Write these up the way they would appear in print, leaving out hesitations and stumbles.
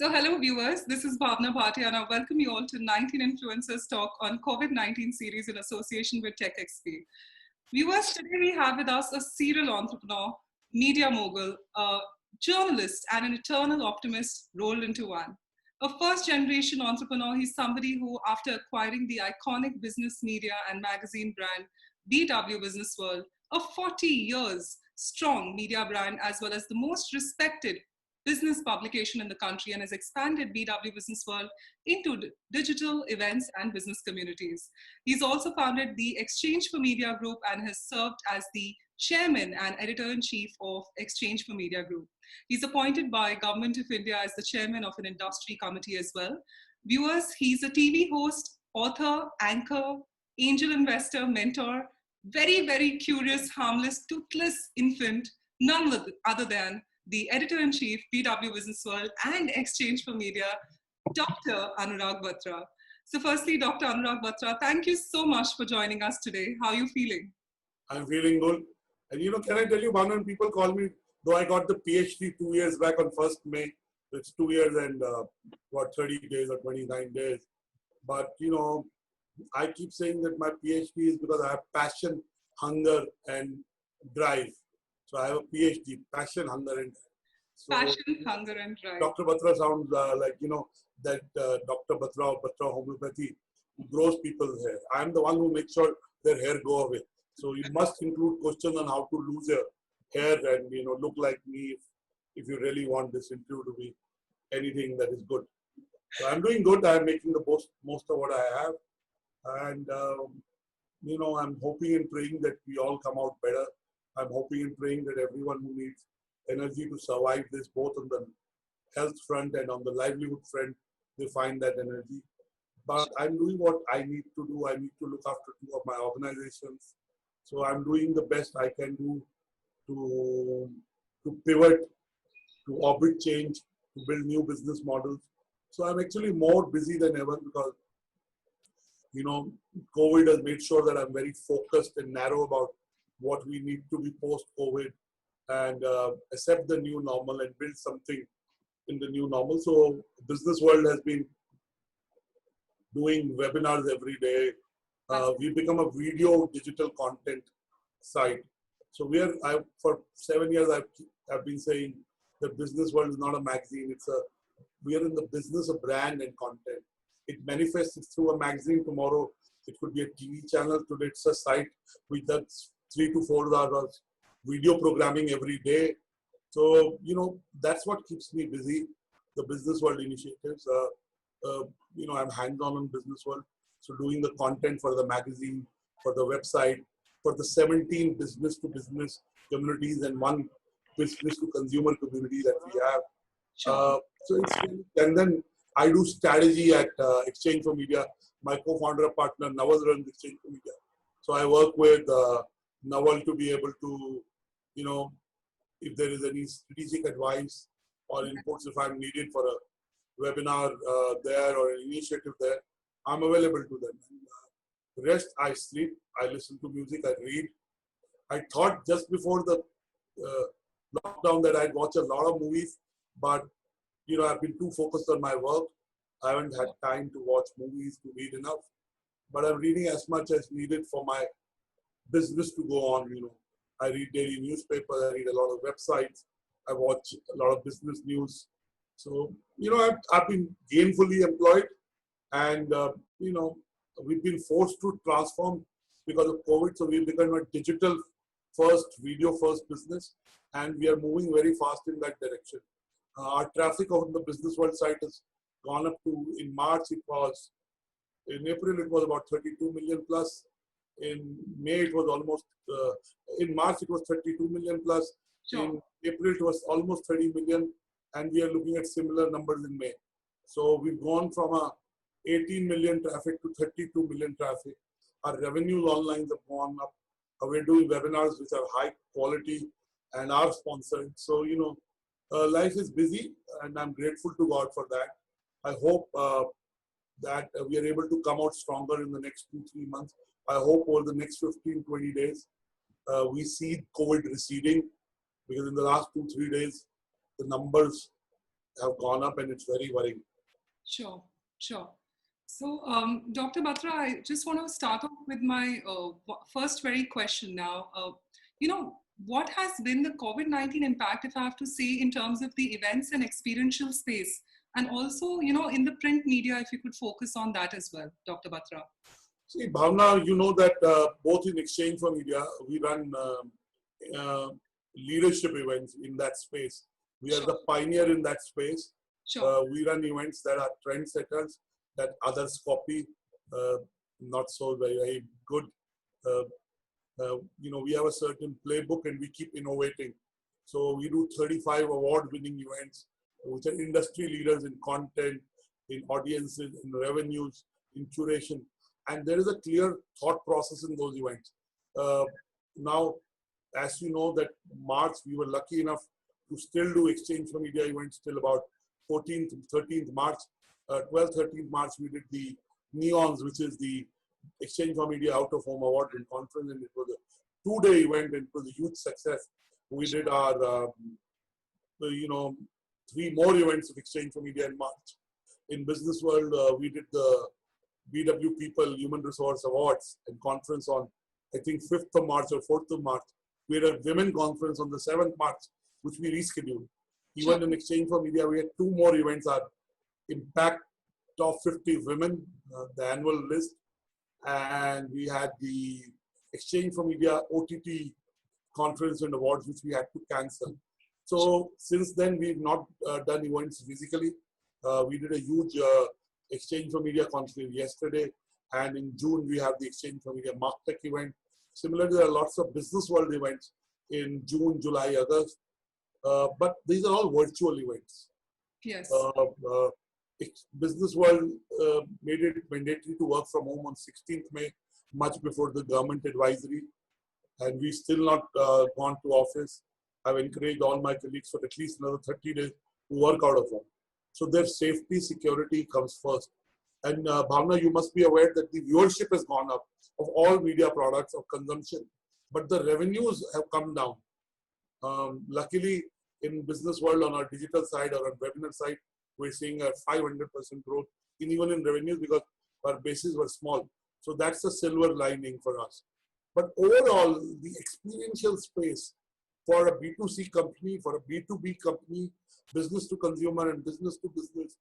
So hello viewers, this is Bhavna Bhatia and I welcome you all to 19 Influencers Talk on COVID-19 series in association with TechXP. Viewers, today we have with us a serial entrepreneur, media mogul, a journalist and an eternal optimist rolled into one. A first generation entrepreneur, he's somebody who after acquiring the iconic business media and magazine brand BW Business World, a 40 years strong media brand as well as the most respected business publication in the country and has expanded BW Business World into digital events and business communities. He's also founded the Exchange for Media Group and has served as the chairman and editor-in-chief of Exchange for Media Group. He's appointed by Government of India as the chairman of an industry committee as well. Viewers, he's a TV host, author, anchor, angel investor, mentor, very, very curious, harmless, toothless infant, none other than the editor-in-chief, BW Business World and Exchange for Media, Dr. Anurag Batra. So firstly, Dr. Anurag Batra, thank you so much for joining us today. How are you feeling? I'm feeling good. And can I tell you, Bhavan, people call me, though I got the PhD 2 years back on 1st May, it's 2 years and 30 days or 29 days. But, I keep saying that my PhD is because I have passion, hunger and drive. So I have a PhD, passion, hunger and drive. So, passion, hunger and drive. Dr. Batra sounds like, that Dr. Batra or Batra Homeopathy grows people's hair. I'm the one who makes sure their hair go away. So you must include questions on how to lose your hair and, look like me if you really want this interview to be anything that is good. So I'm doing good. I'm making the most of what I have. And, I'm hoping and praying that we all come out better. I'm hoping and praying that everyone who needs energy to survive this, both on the health front and on the livelihood front, they find that energy. But I'm doing what I need to do. I need to look after two of my organizations. So I'm doing the best I can do to pivot, to orbit change, to build new business models. So I'm actually more busy than ever because, COVID has made sure that I'm very focused and narrow about what we need to be post-COVID and accept the new normal and build something in the new normal. So business world has been doing webinars every day. We've become a video digital content site. So for 7 years, I've been saying the business world is not a magazine. We are in the business of brand and content. It manifests through a magazine tomorrow. It could be a TV channel. Today it's a site which does 3 to 4 hours video programming every day. So, that's what keeps me busy. The business world initiatives. I'm hands-on in business world. So doing the content for the magazine, for the website, for the 17 business-to-business communities and 1 business-to-consumer community that we have. Sure. And then I do strategy at Exchange for Media. My co-founder partner, Naval, runs Exchange for Media. So I work with Naval to be able to, if there is any strategic advice or inputs if I'm needed for a webinar there or an initiative there, I'm available to them. Rest, I sleep, I listen to music, I read. I thought just before the lockdown that I'd watch a lot of movies, but I've been too focused on my work. I haven't had time to watch movies, to read enough. But I'm reading as much as needed for my business to go on. I read daily newspapers, I read a lot of websites, I watch a lot of business news. So, I've been gainfully employed and, we've been forced to transform because of COVID. So we've become a digital first, video first business, and we are moving very fast in that direction. Our traffic on the business world site has gone up to, in April it was about 32 million plus. In May it was almost, in March it was 32 million plus. Sure. In April it was almost 30 million, and we are looking at similar numbers in May. So we've gone from a 18 million traffic to 32 million traffic. Our revenues online have gone up. We're doing webinars which are high quality and are sponsored. So, life is busy and I'm grateful to God for that. I hope that we are able to come out stronger in the next 2-3 months. I hope over the next 15-20 days, we see COVID receding, because in the last 2-3 days, the numbers have gone up, and it's very worrying. Sure, sure. So, Dr. Batra, I just want to start off with my first very question now. What has been the COVID-19 impact, if I have to say, in terms of the events and experiential space? And also, in the print media, if you could focus on that as well, Dr. Batra. See, Bhavna, you know that both in Exchange for Media, we run uh, leadership events in that space. We are the pioneer in that space. Sure. We run events that are trendsetters that others copy, not so very good. We have a certain playbook and we keep innovating. So we do 35 award-winning events, which are industry leaders in content, in audiences, in revenues, in curation. And there is a clear thought process in those events. Now, as you know, that March, we were lucky enough to still do Exchange for Media events till about 14th, 13th March. 12th, 13th March, we did the Neons, which is the Exchange for Media Out of Home Award and Conference, and it was a 2-day event, and it was a huge success. We did our, 3 more events of Exchange for Media in March. In Business World, we did the BW People Human Resource Awards and Conference on, I think, 5th of March or 4th of March. We had a Women Conference on the 7th March, which we rescheduled. Even in Exchange for Media, we had 2 more events, our Impact Top 50 Women, the annual list, and we had the Exchange for Media OTT Conference and Awards, which we had to cancel. So since then, we've not done events physically. We did a huge Exchange for Media conference yesterday, and in June, we have the Exchange for Media MarkTech event. Similarly, there are lots of Business World events in June, July, August, but these are all virtual events. Yes. Business World made it mandatory to work from home on 16th May, much before the government advisory. And we still not gone to office. I've encouraged all my colleagues for at least another 30 days to work out of home. So their safety, security comes first. And Bhavna, you must be aware that the viewership has gone up of all media products of consumption, but the revenues have come down. Luckily, in Business World on our digital side or on webinar side, we're seeing a 500% growth even in revenues because our bases were small. So that's a silver lining for us. But overall, the experiential space for a B2C company, for a B2B company, business to consumer and business to business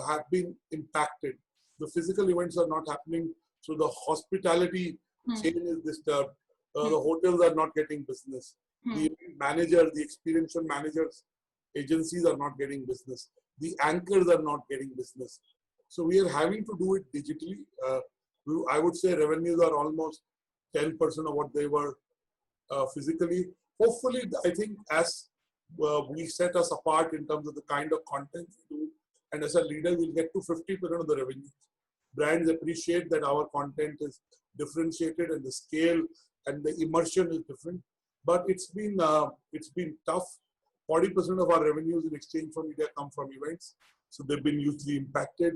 have been impacted. The physical events are not happening, so the hospitality chain is disturbed. The hotels are not getting business. The manager, the experiential managers, agencies are not getting business. The anchors are not getting business. So we are having to do it digitally. I would say revenues are almost 10% of what they were physically. Hopefully, I think as we set us apart in terms of the kind of content we do, and as a leader, we'll get to 50% of the revenue. Brands appreciate that our content is differentiated and the scale and the immersion is different. But it's been tough. 40% of our revenues in Exchange for Media come from events, so they've been hugely impacted.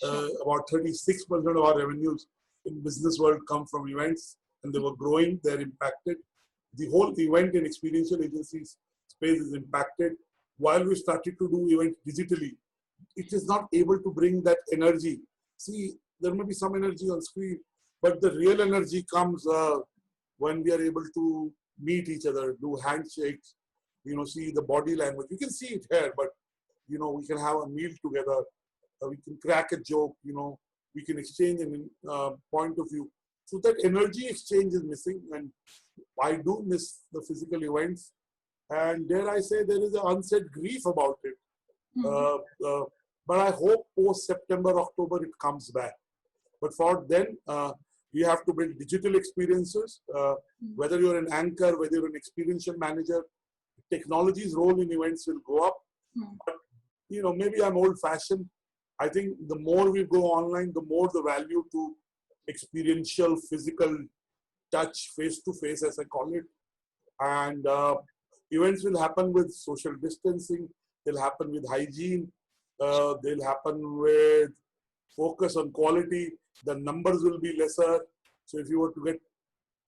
About 36% of our revenues in Business World come from events, and they were growing. They're impacted. The whole event and experiential agencies space is impacted. While we started to do events digitally, it is not able to bring that energy. See, there may be some energy on screen, but the real energy comes when we are able to meet each other, do handshakes, see the body language. You can see it here, but, we can have a meal together. We can crack a joke, we can exchange a point of view. So that energy exchange is missing, and I do miss the physical events. And dare I say, there is an unsaid grief about it. But I hope post-September, October, it comes back. But for then, we have to build digital experiences. Whether you're an anchor, whether you're an experiential manager, technology's role in events will go up. But, maybe I'm old-fashioned. I think the more we go online, the more the value to experiential, physical touch, face-to-face, as I call it. And events will happen with social distancing. They'll happen with hygiene. They'll happen with focus on quality. The numbers will be lesser. So if you were to get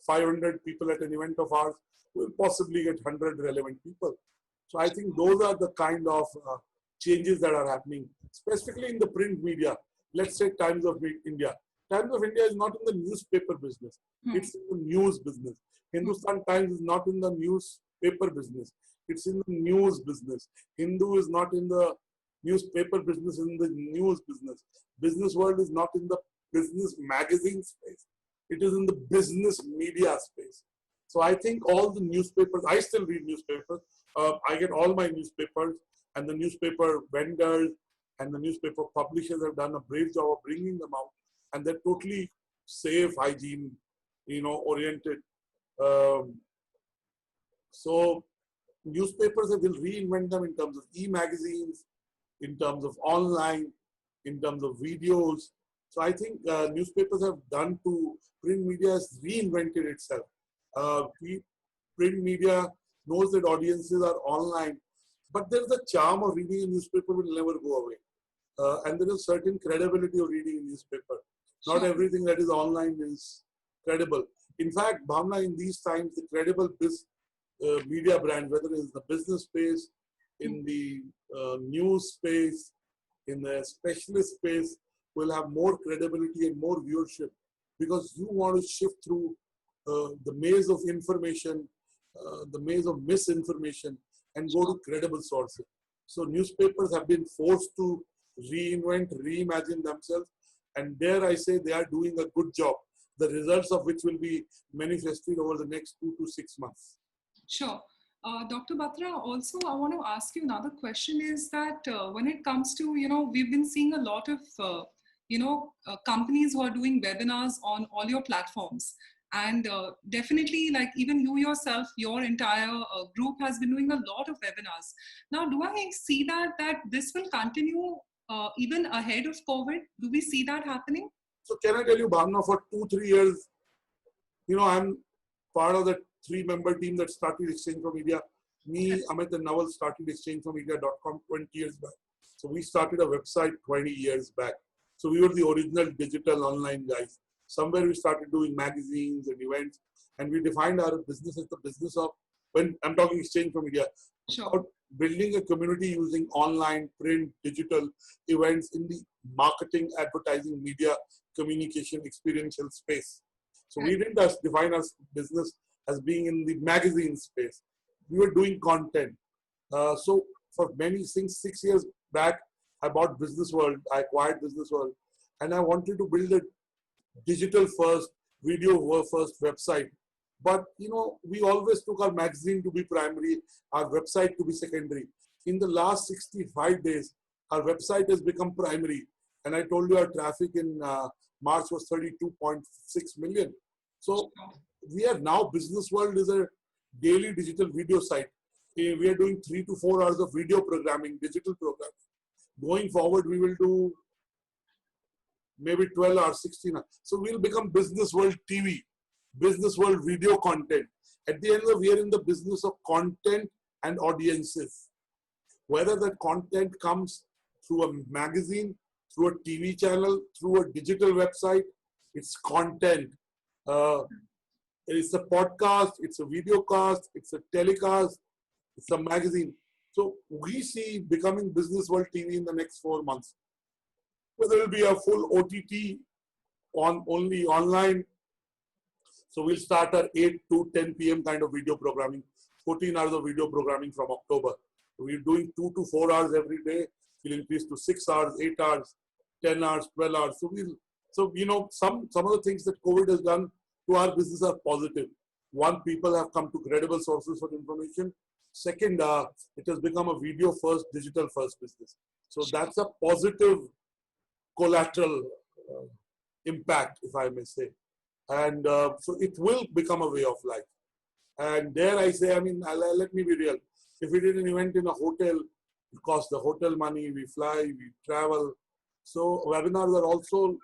500 people at an event of ours, we'll possibly get 100 relevant people. So I think those are the kind of changes that are happening, specifically in the print media. Let's say Times of India. Times of India is not in the newspaper business. It's in the news business. Hindustan Times is not in the newspaper business. It's in the news business. Hindu is not in the newspaper business, in the news business. Business World is not in the business magazine space. It is in the business media space. So I think all the newspapers, I still read newspapers. I get all my newspapers, and the newspaper vendors and the newspaper publishers have done a brave job of bringing them out. And they're totally safe, hygiene, oriented. So newspapers will reinvent them in terms of e-magazines, in terms of online, in terms of videos. So I think newspapers have done to print media has reinvented itself. Print media knows that audiences are online, but there's the charm of reading a newspaper will never go away. And there is certain credibility of reading a newspaper. Not everything that is online is credible. In fact, Bhavna, in these times, the credible media brand, whether it is the business space, in the news space, in the specialist space, will have more credibility and more viewership, because you want to shift through the maze of information, the maze of misinformation, and go to credible sources. So newspapers have been forced to reinvent, reimagine themselves, and dare I say they are doing a good job, the results of which will be manifested over the next 2 to 6 months. Sure. Dr. Batra, also I want to ask you another question is that when it comes to, we've been seeing a lot of, companies who are doing webinars on all your platforms. And definitely, like even you yourself, your entire group has been doing a lot of webinars. Now, do I see that this will continue even ahead of COVID? Do we see that happening? So can I tell you, Bhavna, for 2-3 years, I'm part of the 3-member team that started Exchange for Media. Me, Amit and Naval started exchangeformedia.com 20 years back. So we started a website 20 years back. So we were the original digital online guys. Somewhere we started doing magazines and events, and we defined our business as the business of, when I'm talking Exchange for Media, sure, building a community using online, print, digital events in the marketing, advertising, media, communication, experiential space. So we didn't just define our business as being in the magazine space. We were doing content. So for many things, 6 years back, I bought Business World. I acquired Business World, and I wanted to build a digital first, video first website. But we always took our magazine to be primary, our website to be secondary. In the last 65 days, our website has become primary. And I told you our traffic in March was 32.6 million. So we are now, Business World is a daily digital video site. We are doing 3 to 4 hours of video programming, digital programming. Going forward, we will do maybe 12 hours, 16 hours. So we'll become Business World TV, Business World video content. At the end of the day, we are in the business of content and audiences. Whether that content comes through a magazine, through a TV channel, through a digital website, it's content. It's a podcast, it's a video cast, it's a telecast, it's a magazine. So we see becoming Business World TV in the next 4 months. Whether it will be a full OTT on only online. So we'll start our 8 to 10 p.m. kind of video programming, 14 hours of video programming from October. We're doing 2 to 4 hours every day. We'll increase to 6 hours, 8 hours, 10 hours, 12 hours. So some of the things that COVID has done to our business are positive. One, people have come to credible sources for information. Second, it has become a video first, digital first business. So that's a positive collateral impact, if I may say. And so it will become a way of life. And dare I say, let me be real. If we did an event in a hotel, it costs the hotel money, we fly, we travel. So webinars are also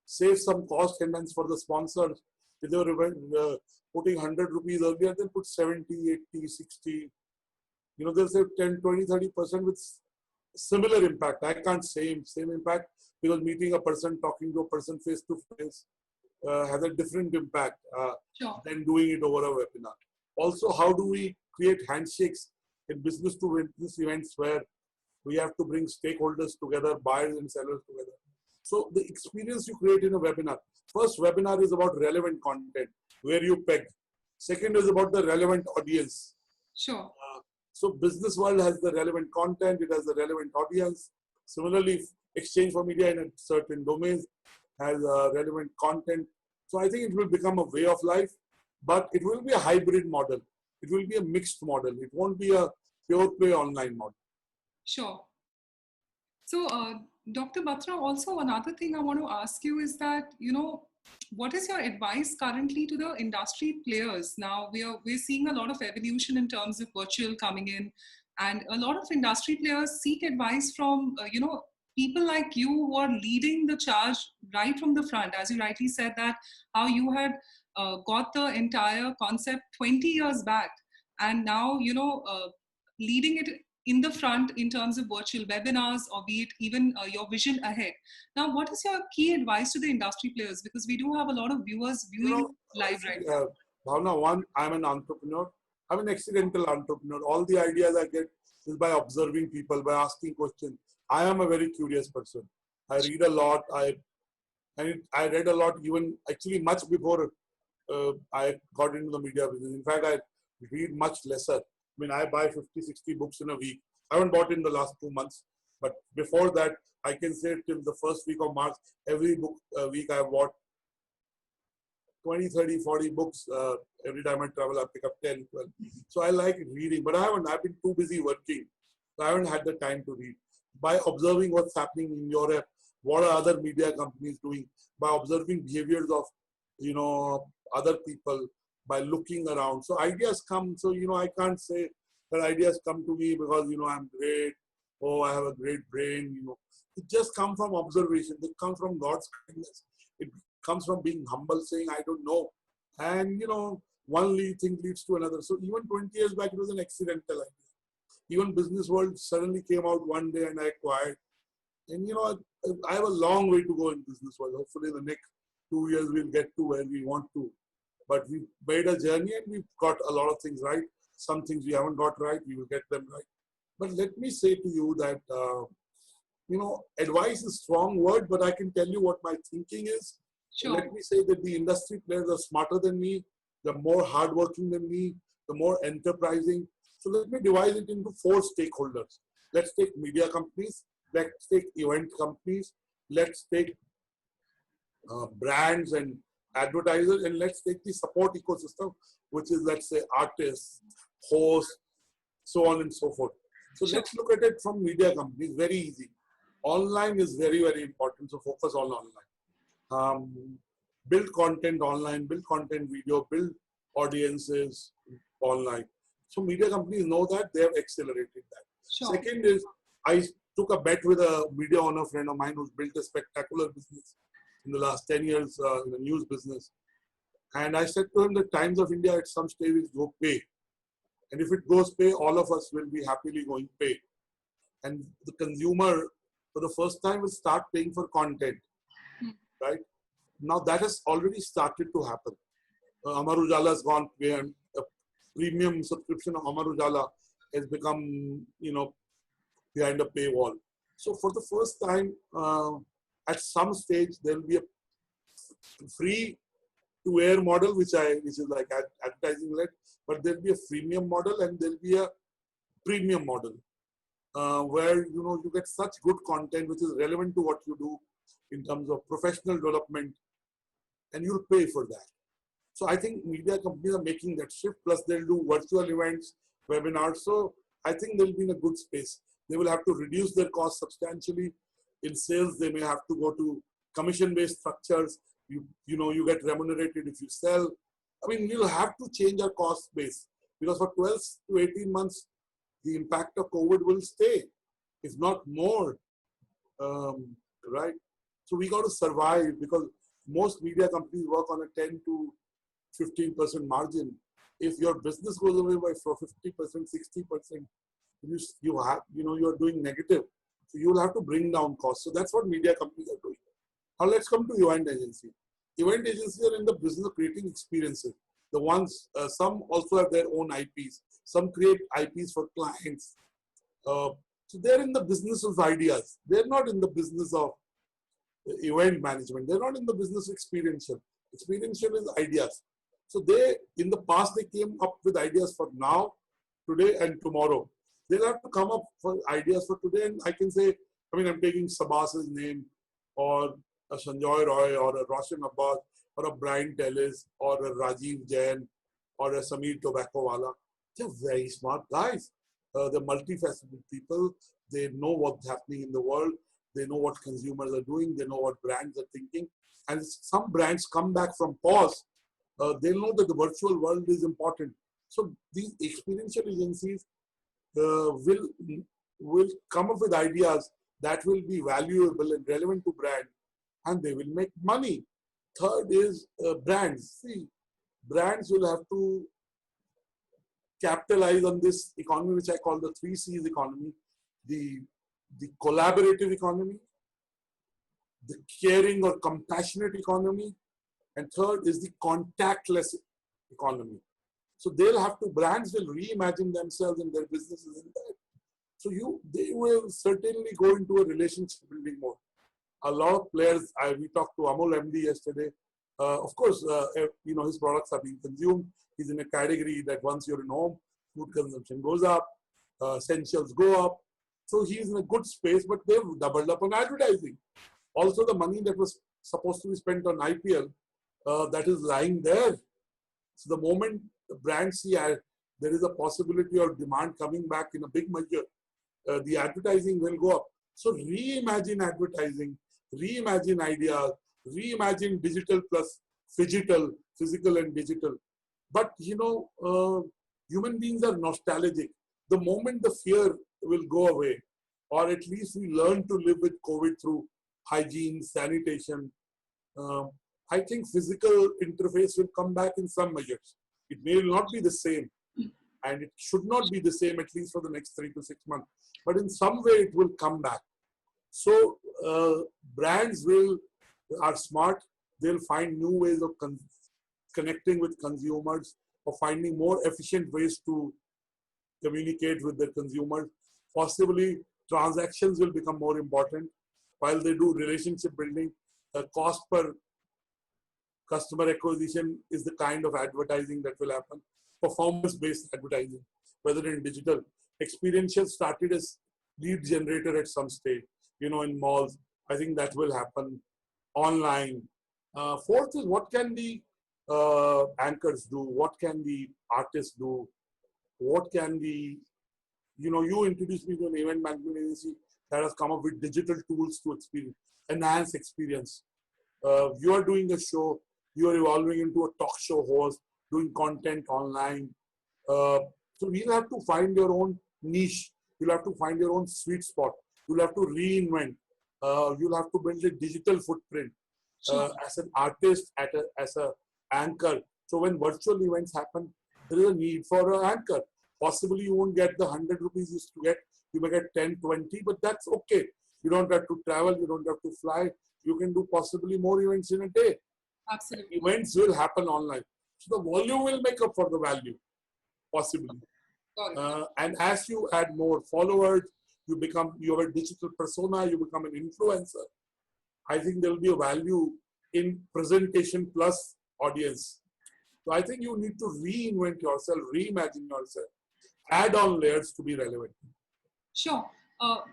save some cost and hence for the sponsors. If they were putting 100 rupees earlier, they'll put 70, 80, 60. They'll save 10, 20, 30% with similar impact. I can't say same impact because meeting a person, talking to a person face to face has a different impact than doing it over a webinar. Also, how do we create handshakes in business to business events where We have to bring stakeholders together, buyers and sellers together. So the experience you create in a webinar. First webinar is about relevant content, where you peg. Second is about the relevant audience. Sure. So business world has the relevant content, it has the relevant audience. Similarly, Exchange for Media in a certain domains has relevant content. So I think it will become a way of life, but it will be a hybrid model. It will be a mixed model. It won't be a pure play online model. Sure. So, Dr. Batra, also another thing I want to ask you is that, what is your advice currently to the industry players? Now, we're seeing a lot of evolution in terms of virtual coming in, and a lot of industry players seek advice from, people like you who are leading the charge right from the front. As you rightly said that, how you had got the entire concept 20 years back, and now, leading it in the front in terms of virtual webinars, or be it even your vision ahead. Now, what is your key advice to the industry players? Because we do have a lot of viewers viewing live right now. Bhavna, one, I'm an entrepreneur. I'm an accidental entrepreneur. All the ideas I get is by observing people, by asking questions. I am a very curious person. I read a lot. I read a lot even actually much before I got into the media business. In fact, I read much lesser. I mean, I buy 50, 60 books in a week. I haven't bought in the last 2 months, but before that, I can say till the first week of March, every book week I bought 20, 30, 40 books. Every time I travel, I pick up 10, 12. So I like reading, but I've been too busy working. So I haven't had the time to read. By observing what's happening in Europe, what are other media companies doing, by observing behaviors of, other people, by looking around. So ideas come. So, I can't say that ideas come to me because, I'm great. Oh, I have a great brain, It just comes from observation. It comes from God's kindness. It comes from being humble, saying, I don't know. And, one thing leads to another. So even 20 years back, it was an accidental idea. Even Business World suddenly came out one day and I acquired. And, I have a long way to go in Business World. Hopefully in the next 2 years, we'll get to where we want to. But we've made a journey and we've got a lot of things right. Some things we haven't got right, we will get them right. But let me say to you that, advice is a strong word, but I can tell you what my thinking is. Sure. Let me say that the industry players are smarter than me, they're more hardworking than me, they're more enterprising. So let me divide it into 4 stakeholders. Let's take media companies, let's take event companies, let's take brands and advertisers, and let's take the support ecosystem, which is, let's say, artists, hosts, so on and so forth. So let's look at it from media companies. Very easy. Online is very, very important. So focus on online. Build content online, build content video, build audiences online. So media companies know that, they have accelerated that. Sure. Second is, I took a bet with a media owner friend of mine who's built a spectacular business in the last 10 years in the news business. And I said to him, the Times of India at some stage will go pay. And if it goes pay, all of us will be happily going pay. And the consumer, for the first time, will start paying for content, right? Now that has already started to happen. Amar Ujala has gone pay, and a premium subscription of Amar Ujala has become, behind a paywall. So for the first time, at some stage, there will be a free to air model, which is like advertising led, but there'll be a freemium model and there'll be a premium model where you get such good content which is relevant to what you do in terms of professional development, and you'll pay for that. So I think media companies are making that shift. Plus they'll do virtual events, webinars. So I think they'll be in a good space. They will have to reduce their costs substantially. In sales, they may have to go to commission-based structures. You get remunerated if you sell. I mean, we'll have to change our cost base because for 12 to 18 months, the impact of COVID will stay, if not more, right? So we got to survive because most media companies work on a 10 to 15% margin. If your business goes away by 50%, 60%, you're doing negative. So you'll have to bring down costs. So that's what media companies are doing. Now let's come to event agency. Event agencies are in the business of creating experiences. The ones, some also have their own IPs. Some create IPs for clients. So they're in the business of ideas. They're not in the business of event management. They're not in the business of experiential. Experiential is ideas. So they, in the past, they came up with ideas for now, today, and tomorrow. They'll have to come up for ideas for today. And I can say, I mean, I'm taking Sabas's name, or a Sanjoy Roy, or a Roshan Abbas, or a Brian Tellis, or a Rajiv Jain, or a Samir Tobacco Wala. They're very smart guys. They're multifaceted people. They know what's happening in the world. They know what consumers are doing. They know what brands are thinking. And some brands come back from pause. They'll know that the virtual world is important. So these experiential agencies will come up with ideas that will be valuable and relevant to brand, and they will make money. Third is brands. See, brands will have to capitalize on this economy, which I call the 3Cs economy: the collaborative economy, the caring or compassionate economy, and third is the contactless economy. So they'll have to, brands will reimagine themselves and their businesses in that. So they will certainly go into a relationship building mode. A lot of players, we talked to Amul MD yesterday. Of course, his products are being consumed. He's in a category that once you're in home, food consumption goes up, essentials go up. So he's in a good space, but they've doubled up on advertising. Also, the money that was supposed to be spent on IPL, that is lying there. So the moment the brands see there is a possibility of demand coming back in a big measure, the advertising will go up. So reimagine advertising, reimagine ideas, reimagine digital plus phygital, physical and digital. But human beings are nostalgic. The moment the fear will go away, or at least we learn to live with COVID through hygiene, sanitation, I think physical interface will come back in some measures. It may not be the same, and it should not be the same, at least for the next 3 to 6 months. But in some way, it will come back. So brands are smart. They'll find new ways of connecting with consumers, or finding more efficient ways to communicate with their consumers. Possibly, transactions will become more important. While they do relationship building, cost per customer acquisition is the kind of advertising that will happen. Performance-based advertising, whether in digital. Experiential started as lead generator at some stage, in malls. I think that will happen. Online. Fourth is, what can the anchors do? What can the artists do? What can the, you introduced me to an event management agency that has come up with digital tools to enhance experience. You are doing a show, you are evolving into a talk show host, doing content online. So you'll have to find your own niche. You'll have to find your own sweet spot. You'll have to reinvent. You'll have to build a digital footprint as an artist, as an anchor. So when virtual events happen, there is a need for an anchor. Possibly you won't get the 100 rupees you used to get. You may get 10, 20, but that's okay. You don't have to travel. You don't have to fly. You can do possibly more events in a day. Absolutely. Events will happen online. So the volume will make up for the value, possibly. And as you add more followers, you have a digital persona, you become an influencer. I think there will be a value in presentation plus audience. So I think you need to reinvent yourself, reimagine yourself, add on layers to be relevant. Sure.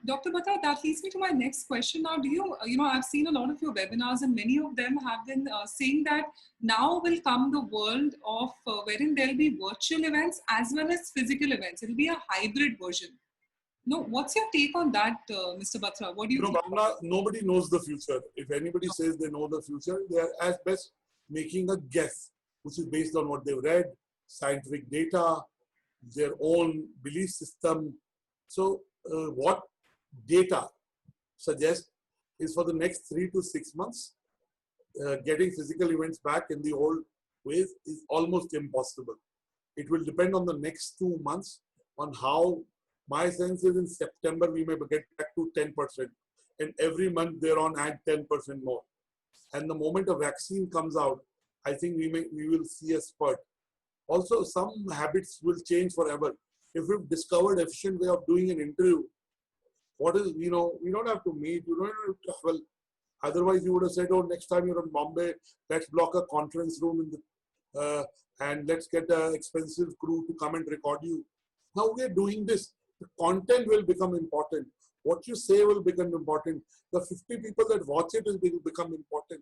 Dr. Batra, that leads me to my next question. Now, do you, I've seen a lot of your webinars, and many of them have been saying that now will come the world of wherein there'll be virtual events as well as physical events. It'll be a hybrid version. No, what's your take on that, Mr. Batra? What do you think? Bhavna, nobody knows the future. If anybody says they know the future, they are at best making a guess, which is based on what they've read, scientific data, their own belief system. So what data suggests is for the next 3 to 6 months, getting physical events back in the old ways is almost impossible. It will depend on the next 2 months on how. My sense is in September, we may get back to 10%. And every month thereon add 10% more. And the moment a vaccine comes out, I think we will see a spurt. Also, some habits will change forever. If we've discovered an efficient way of doing an interview, What is, you know, we don't have to meet, you don't have to travel. Otherwise, you would have said, oh, next time you're in Bombay, let's block a conference room in the, and let's get an expensive crew to come and record you. Now we are doing this. The content will become important. What you say will become important. The 50 people that watch it will become important.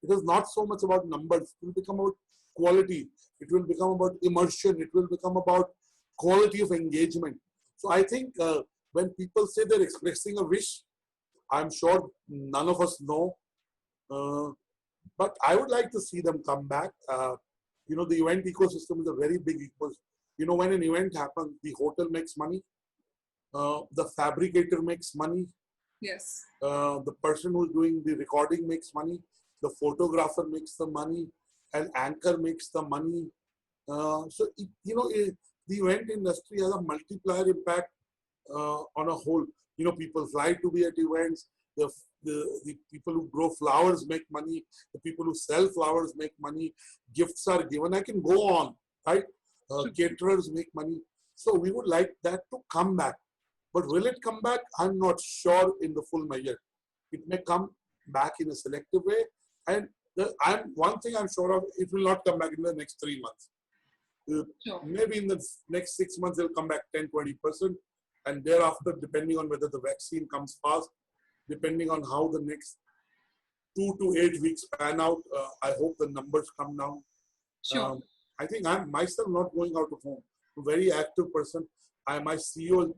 It is not so much about numbers. It will become about quality. It will become about immersion. It will become about quality of engagement. So I think when people say they're expressing a wish, I'm sure none of us know. But I would like to see them come back. You know, the event ecosystem is a very big ecosystem. You know, when an event happens, the hotel makes money, the fabricator makes money, Yes. the person who's doing the recording makes money, the photographer makes the money, and anchor makes the money. So, you know, the event industry has a multiplier impact on a whole. You know, people fly to be at events. The people who grow flowers make money. The people who sell flowers make money. Gifts are given. I can go on, right? Caterers make money. So we would like that to come back. But will it come back? I'm not sure in the full measure. It may come back in a selective way. And one thing I'm sure of, it will not come back in the next 3 months. Sure. Maybe in the next 6 months, it'll come back 10-20%. And thereafter, depending on whether the vaccine comes fast, depending on how the next 2 to 8 weeks pan out, I hope the numbers come down. Sure. I think I'm myself not going out of home. I'm a very active person. My CEO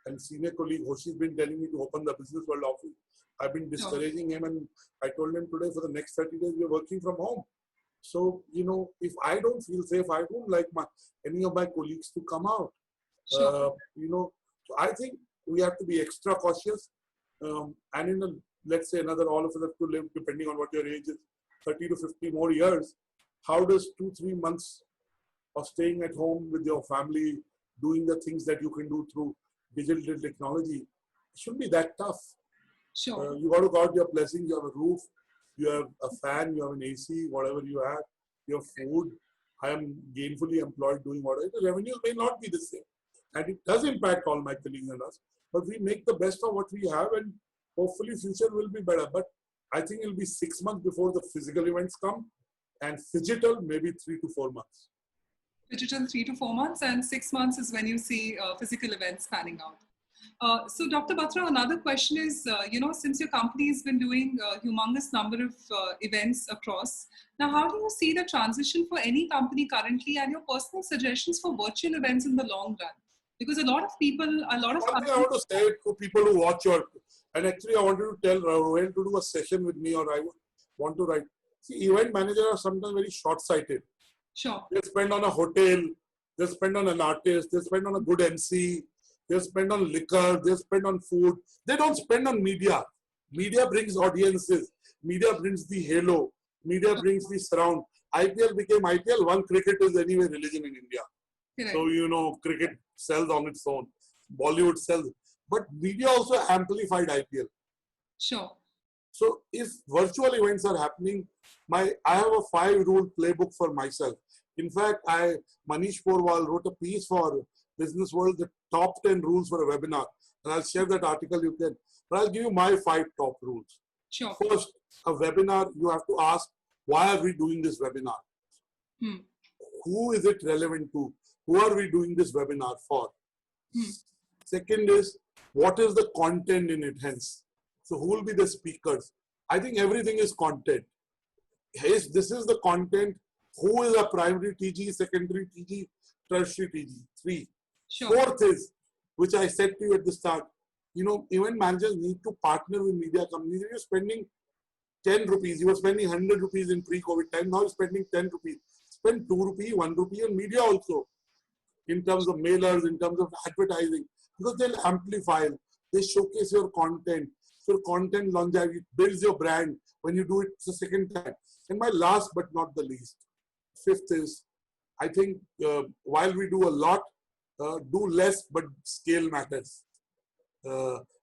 and senior colleague, Hoshi's been telling me to open the Business World office. I've been discouraging him, and I told him today for the next 30 days, we're working from home. So, you know, if I don't feel safe, I don't like any of my colleagues to come out. Sure. You know, so I think we have to be extra cautious. And in let's say another, all of us have to live, depending on what your age is, 30 to 50 more years. How does 2-3 months of staying at home with your family, doing the things that you can do through digital technology, it shouldn't be that tough. Sure. You got to guard your blessings. You have a roof, you have a fan, you have an AC, whatever you have, your food. I am gainfully employed doing whatever. The revenues may not be the same. And it does impact all my colleagues and us. But we make the best of what we have, and hopefully future will be better. But I think it'll be 6 months before the physical events come, and digital maybe 3 to 4 months. Digital 3 to 4 months, and 6 months is when you see physical events panning out. So Dr. Batra, another question is, you know, since your company has been doing a humongous number of events across, now how do you see the transition for any company currently, and your personal suggestions for virtual events in the long run? Because a lot of people, One thing I want to say to people who watch and actually I wanted to tell Rohan to do a session with me, or I would want to write. See, event managers are sometimes very short-sighted. Sure. They spend on a hotel, they spend on an artist, they spend on a good MC, they spend on liquor, they spend on food. They don't spend on media. Media brings audiences. Media brings the halo. Media brings the surround. IPL became IPL. One, cricket is anyway religion in India. Correct. So, you know, cricket sells on its own. Bollywood sells. But media also amplified IPL. Sure. So if virtual events are happening, I have a 5-rule playbook for myself. In fact, Manish Porwal wrote a piece for Business World, the top 10 rules for a webinar. And I'll share that article you can. But I'll give you my 5 top rules. Sure. First, a webinar, you have to ask, why are we doing this webinar? Who is it relevant to? Who are we doing this webinar for? Second is, what is the content in it hence? So who will be the speakers? I think everything is content. This is the content. Who is a primary TG, secondary TG, tertiary TG? 3. Sure. Fourth is, which I said to you at the start, you know, event managers need to partner with media companies. If you're spending 10 rupees, you were spending 100 rupees in pre-COVID time, now you're spending 10 rupees. Spend 2 rupees, 1 rupee on media also, in terms of mailers, in terms of advertising, because they'll amplify, they showcase your content. So content longevity builds your brand when you do it the second time. And my last but not the least, 5th is, I think while we do a lot, do less, but scale matters.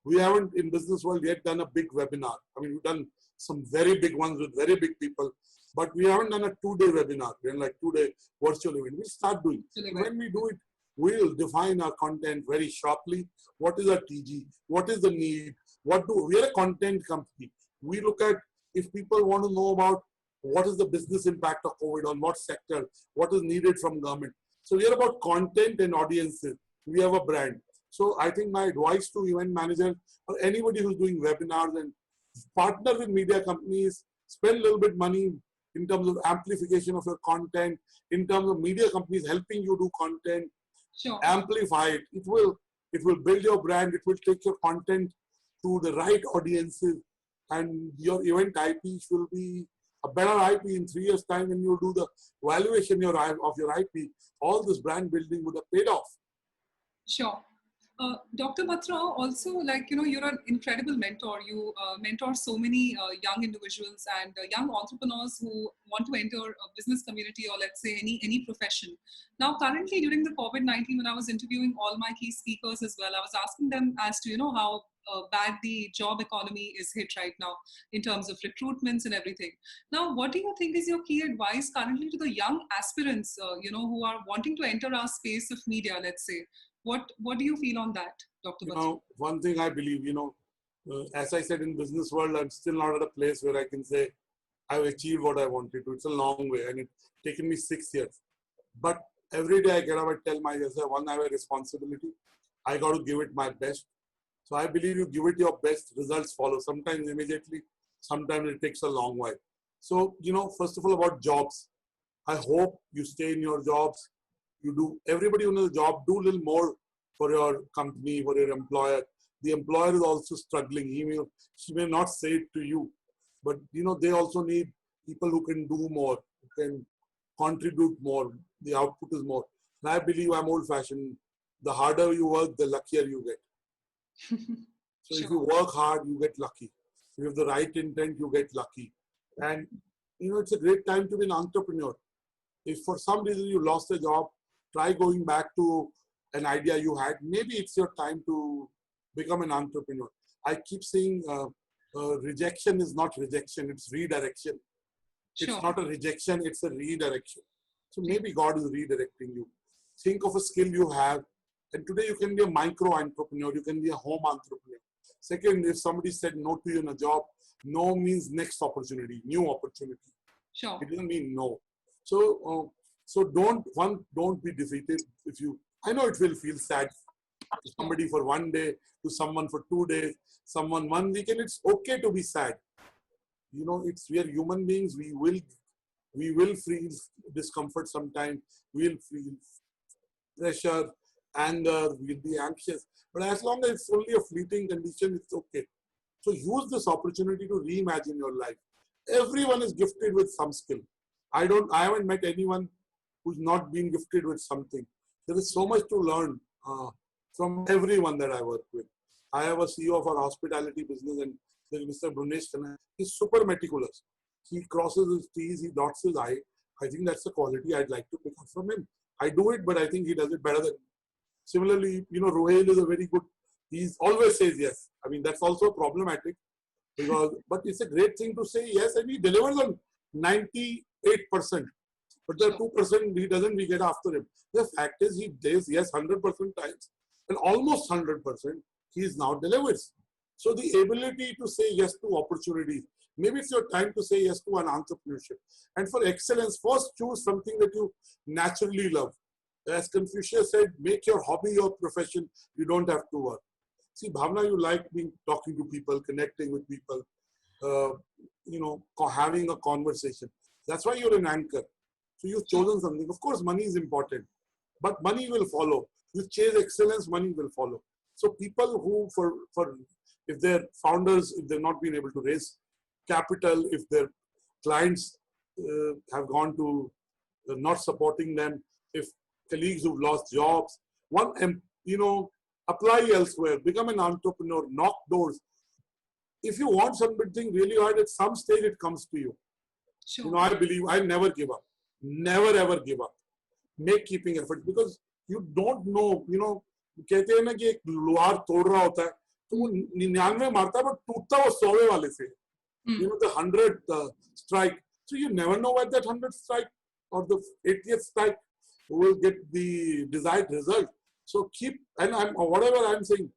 We haven't in Business World yet done a big webinar. I mean, we've done some very big ones with very big people, but we haven't done a 2-day webinar. We're like 2-day virtual event. We start doing. When we do it, we'll define our content very sharply. What is our TG? What is the need? We are a content company. We look at if people want to know about what is the business impact of COVID on what sector, what is needed from government. So we are about content and audiences. We have a brand. So I think my advice to event managers or anybody who's doing webinars and partner with media companies, spend a little bit money in terms of amplification of your content, in terms of media companies helping you do content, Sure. amplify it. It will build your brand. It will take your content to the right audiences, and your event IP will be a better IP in 3 years' time when you do the valuation of your IP. All this brand building would have paid off. Sure. Dr. Batra, also, like, you're an incredible mentor. You mentor so many young individuals and young entrepreneurs who want to enter a business community, or let's say any profession. Now, currently during the COVID-19, when I was interviewing all my key speakers as well, I was asking them as to, how bad the job economy is hit right now in terms of recruitments and everything. Now, what do you think is your key advice currently to the young aspirants, who are wanting to enter our space of media, let's say? What do you feel on that, Dr. Batra? One thing I believe, as I said, in business world, I'm still not at a place where I can say I've achieved what I wanted to. It's a long way, and it's taken me 6 years. But every day I get up, I tell myself, one, I have a responsibility. I got to give it my best. So I believe you give it your best, results follow. Sometimes immediately, sometimes it takes a long while. So, first of all, about jobs. I hope you stay in your jobs. You do, everybody who knows a job, do a little more for your company, for your employer. The employer is also struggling. She may not say it to you, but they also need people who can do more, who can contribute more. The output is more. And I believe I'm old-fashioned. The harder you work, the luckier you get. So Sure. If you work hard, you get lucky. If you have the right intent, you get lucky. And it's a great time to be an entrepreneur. If for some reason you lost a job, try going back to an idea you had. Maybe it's your time to become an entrepreneur. I keep saying rejection is not rejection, it's redirection. Sure. It's not a rejection, it's a redirection. So maybe God is redirecting you. Think of a skill you have. And today you can be a micro entrepreneur, you can be a home entrepreneur. Second, if somebody said no to you in a job, no means next opportunity, new opportunity. Sure. It doesn't mean no. So don't be defeated. I know it will feel sad to somebody for 1 day, to someone for 2 days, someone 1 week, and it's okay to be sad. We are human beings. We will feel discomfort sometimes. We'll feel pressure, anger. We'll be anxious. But as long as it's only a fleeting condition, it's okay. So use this opportunity to reimagine your life. Everyone is gifted with some skill. I haven't met anyone who's not been gifted with something. There is so much to learn from everyone that I work with. I have a CEO of our hospitality business, and Mr. Brunesh Khanna. He's super meticulous. He crosses his T's, he dots his I. I think that's the quality I'd like to pick up from him. I do it, but I think he does it better than me. Similarly, Ruhail is a very good, he always says yes. I mean, that's also problematic, but it's a great thing to say yes, and he delivers on 98%. But the 2% he doesn't, we get after him. The fact is, he says yes 100% times, and almost 100% he is now delivers. So the ability to say yes to opportunities, maybe it's your time to say yes to an entrepreneurship. And for excellence, first choose something that you naturally love. As Confucius said, make your hobby your profession. You don't have to work. See, Bhavna, you like talking to people, connecting with people, having a conversation. That's why you're an anchor. So you've chosen something. Of course, money is important, but money will follow. You chase excellence, money will follow. So people who, if they're founders, if they've not been able to raise capital, if their clients have gone to not supporting them, if colleagues who've lost jobs, apply elsewhere, become an entrepreneur, knock doors. If you want something really hard, at some stage it comes to you. Sure. I believe I never give up. Never ever give up. Make keeping effort, because you don't know, कहते हैं ना कि एक लोहार तोड़ रहा होता है तो वो 99 मारता है, but टूटता वो 100 वाले से. The 100th strike. So you never know at that 100th strike or the 80th strike, who will get the desired result. So keep, and whatever I'm saying,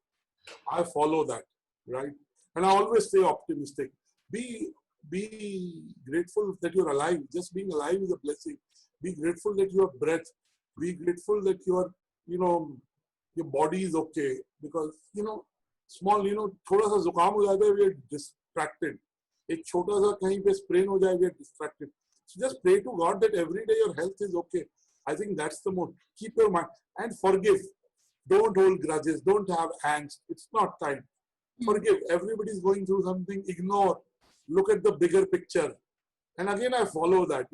I follow that, right? And I always stay optimistic. Be be grateful that you're alive. Just being alive is a blessing. Be grateful that you have breath. Be grateful that you know, your body is okay. Because, small, थोड़ा सा जुकाम हो जाता है, we are distracted. एक छोटा सा कहीं पे sprain हो जाए, we are distracted. So just pray to God that every day your health is okay. I think that's the most. Keep your mind and forgive. Don't hold grudges. Don't have angst. It's not time. Forgive. Everybody is going through something. Ignore. Look at the bigger picture. And again, I follow that.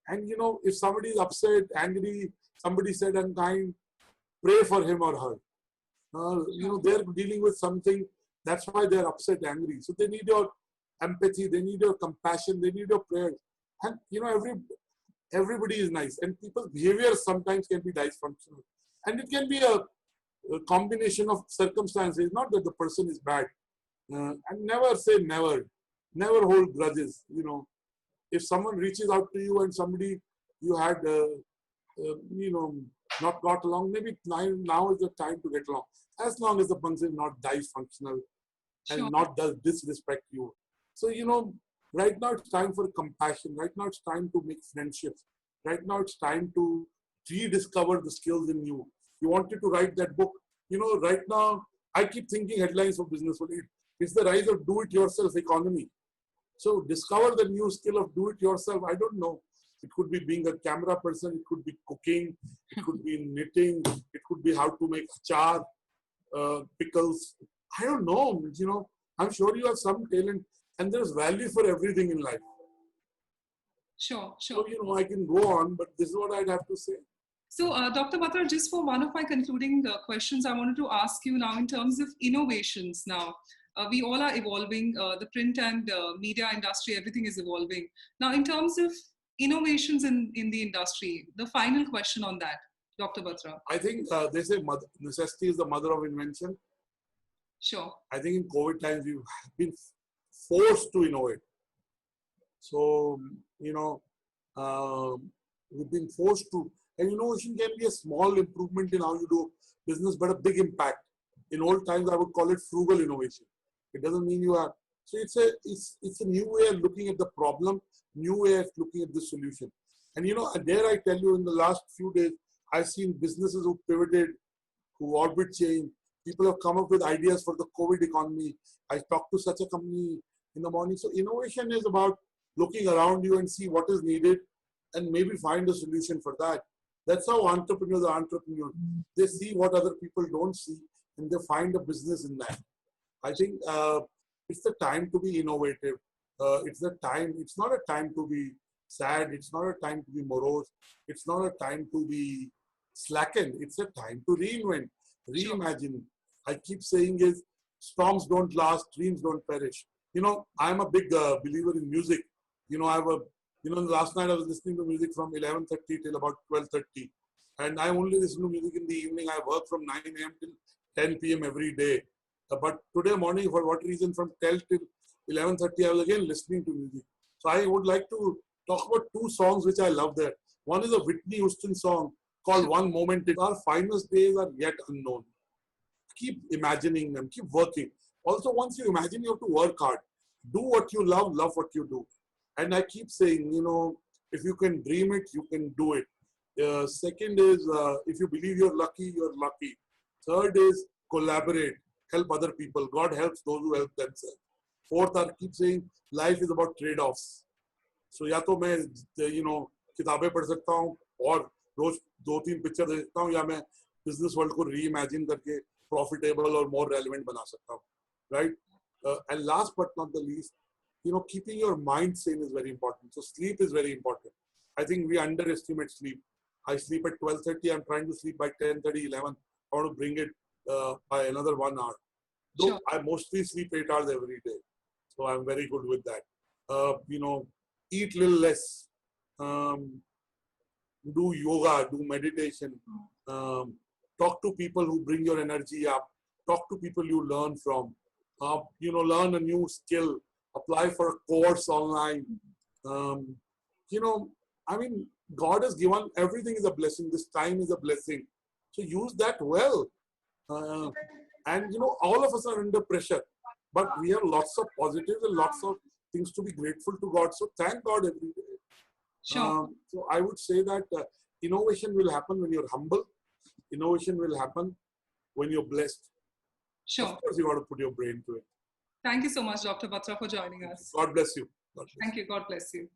And if somebody is upset, angry, somebody said unkind, pray for him or her. They're dealing with something. That's why they're upset, angry. So they need your empathy. They need your compassion. They need your prayers. And everybody is nice. And people's behavior sometimes can be dysfunctional. And it can be a combination of circumstances. Not that the person is bad. And never say never. Never hold grudges. If someone reaches out to you and somebody you had, not got along, maybe now is the time to get along. As long as the person is not dysfunctional and not does disrespect you. So, right now it's time for compassion. Right now it's time to make friendships. Right now it's time to rediscover the skills in you. You wanted to write that book. Right now I keep thinking headlines for business. It's the rise of do-it-yourself economy. So discover the new skill of do-it-yourself. I don't know. It could be being a camera person. It could be cooking. It could be knitting. It could be how to make achar, pickles. I don't know. I'm sure you have some talent, and there's value for everything in life. Sure. So, I can go on, but this is what I'd have to say. So, Dr. Batra, just for one of my concluding questions, I wanted to ask you now in terms of innovations now. We all are evolving, the print and media industry, everything is evolving. Now, in terms of innovations in the industry, the final question on that, Dr. Batra. I think they say necessity is the mother of invention. Sure. I think in COVID times, we've been forced to innovate. So, we've been forced to. And innovation can be a small improvement in how you do business, but a big impact. In old times, I would call it frugal innovation. It doesn't mean you are. So it's a new way of looking at the problem, new way of looking at the solution. And dare I tell you, in the last few days, I've seen businesses who pivoted, who orbit change. People have come up with ideas for the COVID economy. I talked to such a company in the morning. So innovation is about looking around you and see what is needed and maybe find a solution for that. That's how entrepreneurs are entrepreneurs. They see what other people don't see and they find a business in that. I think it's the time to be innovative. It's not a time to be sad. It's not a time to be morose. It's not a time to be slackened. It's a time to reinvent, reimagine. I keep saying is storms don't last, dreams don't perish. I'm a big believer in music. Last night I was listening to music from 11:30 till about 12:30. And I only listen to music in the evening. I work from 9 a.m. till 10 p.m. every day. But today morning, for what reason, from 12 till 11:30, I was again listening to music. So I would like to talk about two songs which I love there. One is a Whitney Houston song called One Moment. Our finest days are yet unknown. Keep imagining them, keep working. Also, once you imagine, you have to work hard. Do what you love what you do. And I keep saying, if you can dream it, you can do it. Second is, if you believe you're lucky, you're lucky. Third is collaborate, help other people. God helps those who help themselves. Fourth, I keep saying, life is about trade-offs. So या तो मैं किताबें पढ़ सकता हूँ और रोज 2-3 picture देख सकता हूँ या मैं बिजनेस वर्ल्ड को रीइमेजिन करके प्रॉफिटेबल और मोर रेलेवेंट बना सकता हूँ, right? And last but not the least, keeping your mind sane is very important. So sleep is very important. I think we underestimate sleep. I sleep at 12:30. I'm trying to sleep by 10:30, 11. I want to bring it by another 1 hour. Though I mostly sleep 8 hours every day. So I'm very good with that. Eat little less. Do yoga, do meditation. Talk to people who bring your energy up. Talk to people you learn from. Learn a new skill. Apply for a course online. God has given, everything is a blessing. This time is a blessing. So use that well. And all of us are under pressure, but we have lots of positives and lots of things to be grateful to God. So thank God every day. Sure. So I would say that innovation will happen when you're humble. Innovation will happen when you're blessed. Sure. Of course, you got to put your brain to it. Thank you so much, Dr. Batra, for joining us. God bless you. God bless Thank you. God bless you.